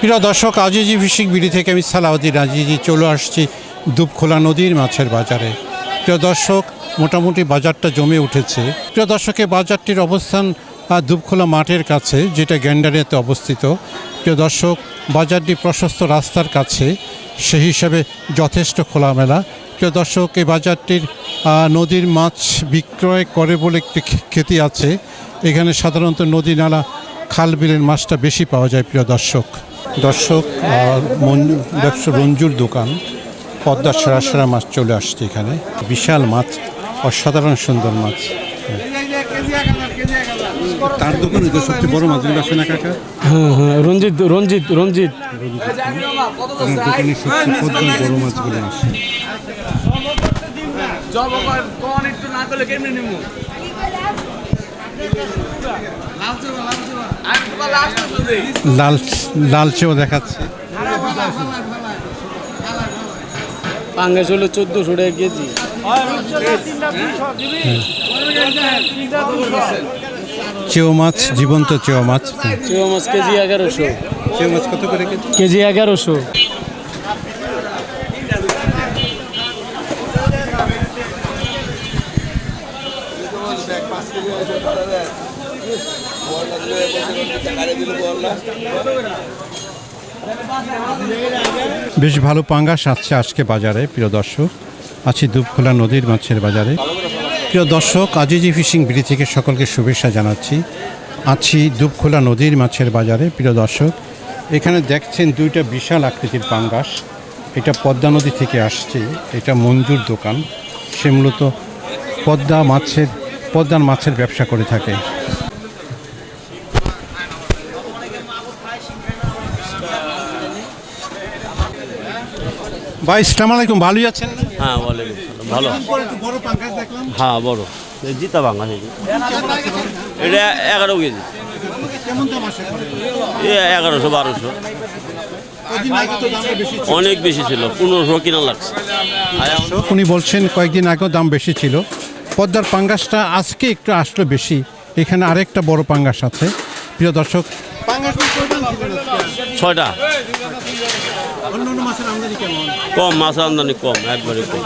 প্রিয় দর্শক, Azizi fishing BD থেকে আমি সালাউদ্দিন আজিজি চলে আসছি দুবখোলা নদীর মাছের বাজারে। প্রিয় দর্শক, মোটামুটি বাজারটা জমে উঠেছে। প্রিয় দর্শকের বাজারটির অবস্থান দুবখোলা মাঠের কাছে, যেটা গ্যান্ডারিয়াতে অবস্থিত। প্রিয় দর্শক, বাজারটি প্রশস্ত রাস্তার কাছে, সেই হিসাবে যথেষ্ট খোলামেলা। প্রিয় দর্শক, এই বাজারটির নদীর মাছ বিক্রয় করে বলে একটি খ্যাতি আছে। এখানে সাধারণত নদী নালা খাল বিলের মাছটা বেশি পাওয়া যায়। প্রিয় দর্শক, রঞ্জুর দোকান, পদ্মা সেরা সেরা মাছ চলে আসছে এখানে। বিশাল মাছ, অসাধারণ সুন্দর মাছ। তার দোকানে তো সবচেয়ে বড় মাছগুলো আছে না কাকা? হ্যাঁ, রঞ্জিত রঞ্জিত রঞ্জিত দোকানে সবচেয়ে পদ্মার বড় মাছগুলো আসে। লালচেও দেখাচ্ছে। পাঙ্গাস হলো 1400 টাকা কেজি। চেও মাছ, জীবন্ত চেও মাছ। চেও মাছ কেজি 1100। চেও মাছ কত করে কেজি? কেজি 1100। বেশ ভালো পাঙ্গাস আসছে আজকে বাজারে। প্রিয় দর্শক, আছি দুবখোলা নদীর মাছের বাজারে। প্রিয় দর্শক, আজিজি ফিশিং বিডি থেকে সকলকে শুভেচ্ছা জানাচ্ছি। আছি দুবখোলা নদীর মাছের বাজারে। প্রিয় দর্শক, এখানে দেখছেন দুইটা বিশাল আকৃতির পাঙ্গাস। এটা পদ্মা নদী থেকে আসছে। এটা মঞ্জুর দোকান। সে মূলত পদ্মার মাছের ব্যবসা করে থাকে। ভাই, আসসালামু আলাইকুম, ভালোই আছেন? হ্যাঁ বলে ভালো। হ্যাঁ বড় জিতা ভাঙা এটা 11 কেজি। 1100 1200 অনেক বেশি ছিল, 1500 কিনা লাগছে। উনি বলছেন কয়েকদিন আগেও দাম বেশি ছিল। পদ্মার পাঙ্গাসটা আজকে একটু আসলো বেশি। এখানে আরেকটা বড় পাঙ্গাস আছে। প্রিয় দর্শক, 6টা। কম মাছের আমদানি কম, একবারে কম।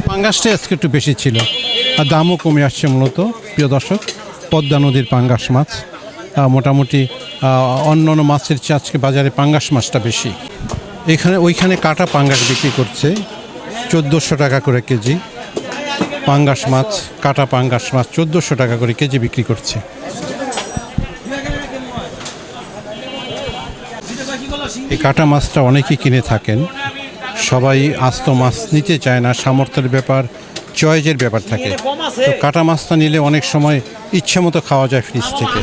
পাঙ্গাসটা আজকে একটু বেশি ছিল আর দামও কমে আসছে মূলত। প্রিয় দর্শক, পদ্মা নদীর পাঙ্গাস মাছ মোটামুটি অন্য মাছের চেয়ে আজকে বাজারে পাঙ্গাস মাছটা বেশি। ওইখানে কাটা পাঙ্গাস বিক্রি করছে 1400 টাকা করে কেজি। পাঙ্গাস মাছ, কাটা পাঙ্গাস মাছ 1400 টাকা করে কেজি বিক্রি করছে। এই কাটা মাছটা অনেকেই কিনে থাকেন। সবাই আস্ত মাছ নিতে চায় না, সামর্থ্যের ব্যাপার, চয়েজের ব্যাপার থাকে। তো কাটা মাছটা নিলে অনেক সময় ইচ্ছে মতো খাওয়া যায় ফ্রিজ থেকে।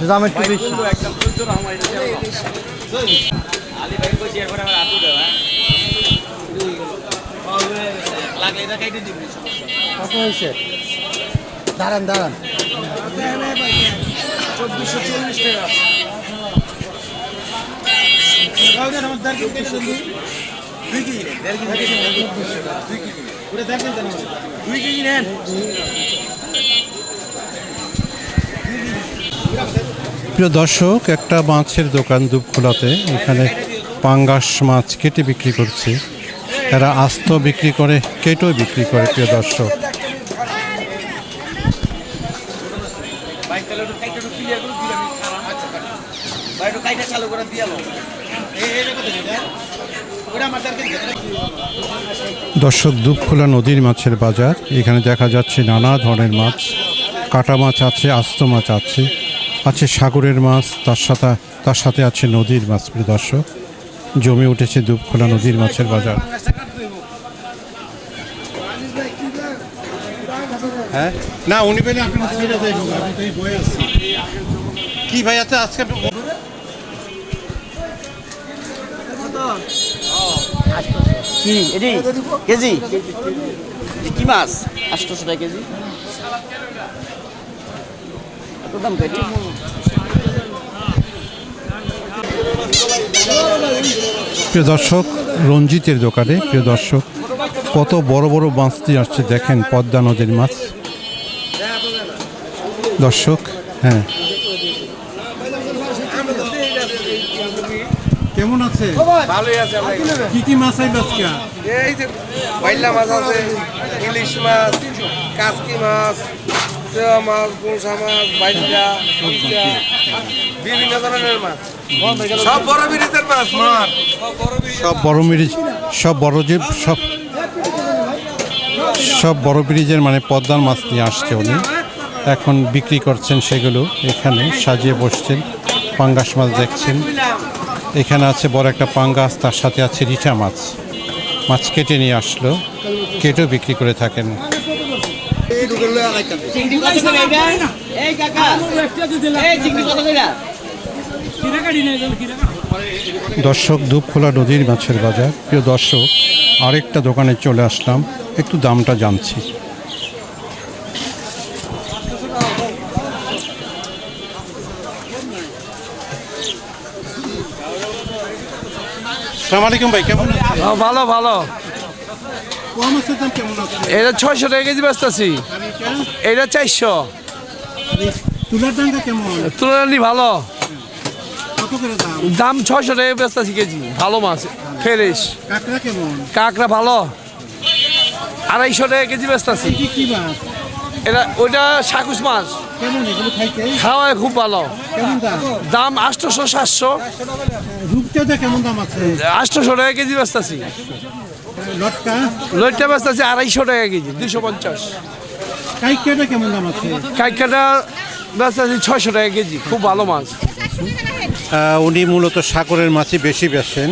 দাম একটু বেশি। কত হয়েছে? দাঁড়ান 1440 টাকা। প্রিয় দর্শক, একটা মাছের দোকান দুবখোলাতে। এখানে পাঙ্গাস মাছ কেটে বিক্রি করছে। এরা আস্ত বিক্রি করে, কেটেও বিক্রি করে। প্রিয় দর্শক, দুবখোলা নদীর মাছের বাজার। এখানে দেখা যাচ্ছে নানা ধরনের মাছ। কাটা মাছ আছে, আস্ত মাছ আছে, সাগরের মাছ, তার সাথে আছে নদীর মাছ। প্রিয় দর্শক, জমে উঠেছে দুবখোলা নদীর মাছের বাজার। হ্যাঁ, না উনি পেলে আপনি কি ভাই আছে আজকে? কি এটি কেজি? কি মাছ? 800 টাকা কেজি। এত দাম কেটে প্রিয় দর্শক, রঞ্জিতের দোকানে প্রিয় দর্শক কত বড় বড় মাছ নিয়ে আসছে দেখেন, পদ্মা নদীর মাছ দর্শক। হ্যাঁ, কেমন আছে? ভালোই আছে। কি কি মাছ আইল আজকে? এই যে বাইলা মাছ আছে, ইলিশ মাছ, কাচকি মাছ, চেওয়া মাছ, গুঁসা মাছ, বাইলা, বিভিন্ন ধরনের মাছ। সব বড় বিরিজের মাছ। সব বড় ব্রিজ, সব বড় যে সব বড় ব্রিজের মানে পদ্মার মাছ নিয়ে আসছে উনি, এখন বিক্রি করছেন সেগুলো। এখানে সাজিয়ে বসছেন, পাঙ্গাস মাছ দেখছেন, এখানে আছে বড় একটা পাঙ্গাস, তার সাথে আছে রিঠা মাছ। মাছ কেটে নিয়ে আসলো, কেটেও বিক্রি করে থাকেন। দর্শক, দুপখোলা নদীর মাছের বাজার। প্রিয় দর্শক, আরেকটা দোকানে চলে আসলাম, একটু দামটা জানছি। আসসালামু আলাইকুম ভাই, কেমন আছেন? ভালো ভালো। পোয়া মাছের দাম কেমন আছে? এটা 600 টাকা কেজি বেচতেছি। এটা 400। তুলার দামটা কেমন? তুলনালি ভালো। কত করে দাম? দাম 600 টাকা বেচতেছি কেজি। ভালো মাছ, ফ্রেশ। কাঁকড়া কেমন? কাঁকড়া ভালো, 250 টাকা কেজি বেচতেছি। কি কি মাছ? এটা ওইটা সাকুস মাছ, কেমন এগুলো খাইতে? খাওয়ায় খুব ভালো। কেমন দাম? দাম 800 700। রূপচাঁদা কেমন দাম আছে? 800 টাকা কেজি বেচতেছি। লটকা? লইটটা বেচতেছি 250 টাকা কেজি, 250। কাইকাটা কেমন দাম আছে? কাইকাটা বেচতেছি 600 টাকা কেজি, খুব ভালো মাছ। উনি মূলত সাগরের মাছই বেশি বেছেন,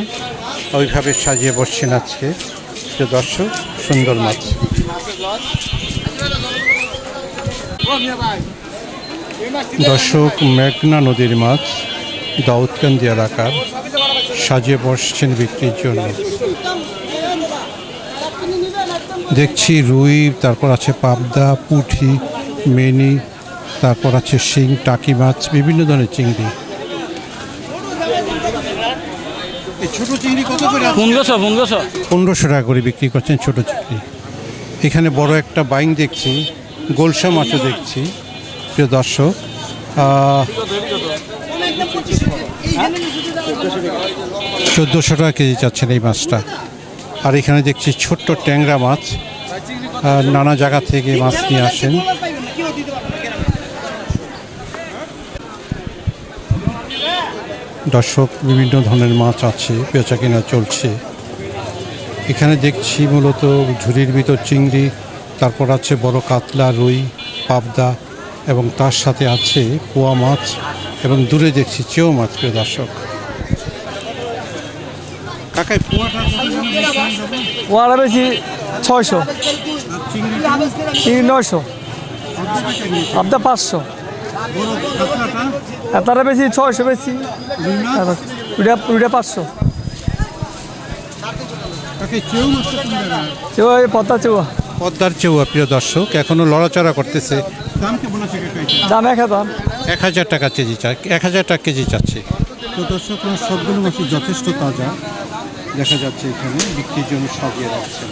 ওইভাবে সাজিয়ে বসছেন আজকে। যে দর্শক, সুন্দর মাছ। দর্শক, মেঘনা নদীর মাছ দাউদকান্দি এলাকার, সাজিয়ে বসছেন বিক্রির জন্য। দেখছি রুই, তারপর আছে পাবদা, পুঁটি, মেনি, তারপর আছে শিং, টাকি মাছ, বিভিন্ন ধরনের চিংড়ি। ছোট চিংড়ি কত করে? 1500 টাকা করে বিক্রি করছেন ছোট চিংড়ি। এখানে বড় একটা বাইং দেখছি, গোলসা মাছও দেখছি। প্রিয় দর্শক, 1400 টাকা কেজি চাচ্ছেন এই মাছটা। আর এখানে দেখছি ছোট্ট ট্যাংরা মাছ, নানা জায়গা থেকে মাছ নিয়ে আসেন। দর্শক, বিভিন্ন ধরনের মাছ আছে, বেচা কেনা চলছে। এখানে দেখছি মূলত ঝুড়ির ভিতর চিংড়ি, তারপর আছে বড় কাতলা, রুই, পাবদা, এবং তার সাথে আছে পোয়া মাছ, এবং দূরে দেখছি চেও মাছ। প্রিয় দর্শক, কাকাই পোয়াটা ওয়ারা বেশি 600, চিংড়ি 900, পাবদা 500, তারা বেশি 600 বেশি, ওইটা 500। চেওয়া পদ্মা চেওয়া, পদ্মার চেউয়া। প্রিয় দর্শক, এখনো লড়াচড়া করতেছে। দাম কেমন আছে? দাম 1000 টাকা কেজি, 1000 টাকা কেজি চাচ্ছে। তো দর্শক, সবগুলো মাছই যথেষ্ট তাজা দেখা যাচ্ছে, এখানে বিক্রির জন্য সাজিয়ে রাখছে।